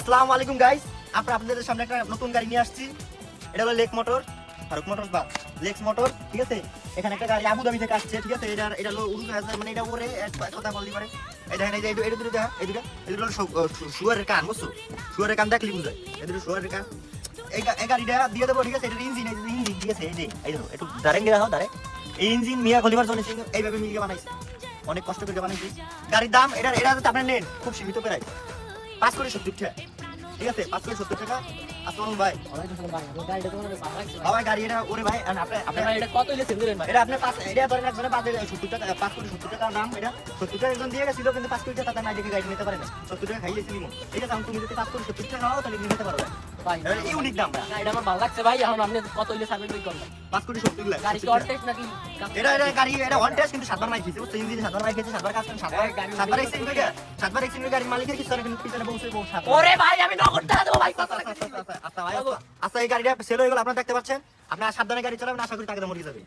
আসসালামু আলাইকুম গাইস, আপনাদের সামনে একটা নতুন গাড়ি নিয়ে আসছি। এটা হলো লেক মোটর, ফারুক মোটর বা লেক্স মোটর, ঠিক আছে। এখানে একটা গাড়ি আবুধাবি থেকে আসছে, ঠিক আছে। এটা হলো উড়ুজাহাজ, মানে এটা উপরে কথা বলতে পারে। এই দেখেন, এই যে এটা দুটো দেখা, এই দুটো হলো শুয়ারের কান, বুঝছো? শুয়ারের কান দেখলি বুঝায়, এই দুটো শুয়ারের কান। এই গাড়িটা দিয়ে দেবো, ঠিক আছে। এটা ইঞ্জিন, ঠিক আছে। এই যে এই দেখো, একটু দাঁড়ান গিয়ে দাঁড়াও। এই ইঞ্জিন মিয়া খলিবার জন্য এইভাবে মিলিয়ে বানাইছে, অনেক কষ্ট করে বানাইছে। গাড়ির দাম এটা যদি আপনি নেন খুব সীমিত প্রাইস, 5 কোটি 70 টাকা, ঠিক আছে। 5 কোটি 70 টাকা। আসসালামু ভাই, ভাই গাড়ি এটা ওরে ভাই, আপনি এটা কত হইলে সেন্ড ভাই? এটা আপনি এটা ধরে রাখবেন 70 টাকা, 5 কোটি 70 টাকা দাম। এটা 70 টাকা একজন দিয়ে গেছিল, কিন্তু 5 কোটি টাকা না দেখে গাড়ি নিতে পারে না। 70 টাকা খাইয়েছি নিমো, ঠিক আছে। তুমি যদি 5 কোটি 70 টাকা নাও তাহলে নিতে পারবে ভাই ভাই। ইউনিক দাম ভাই, এটা আমার ভালো লাগছে ভাই। এখন আপনি কত হইলে সার্ভিস করবেন? 5 কোটি 70 লাখ। গাড়ি কন্টেক্ট নাকি? এটা গাড়ি এটা ওয়ান টেস্ট, কিন্তু 7বার মাইক খেয়েছে, বুঝছো? ইঞ্জিন 7বার মাইক খেয়েছে, 7বার কাজ করেন, 7বার এক্সিডেন্ট হয়ে গেছে, 7বার এক্সিডেন্ট গাড়ির মালিকের কিছু না, কিন্তু পিছনে বসে 7। ওরে ভাই আমি নগদ টাকা দেবো ভাই। আচ্ছা ভাই, আচ্ছা এই গাড়িটা সেল হয়ে গেল, আপনারা দেখতে পাচ্ছেন। আপনারা সাবধানে গাড়ি চালাবেন, আশা করি টাকা দিয়ে মরে যাবে।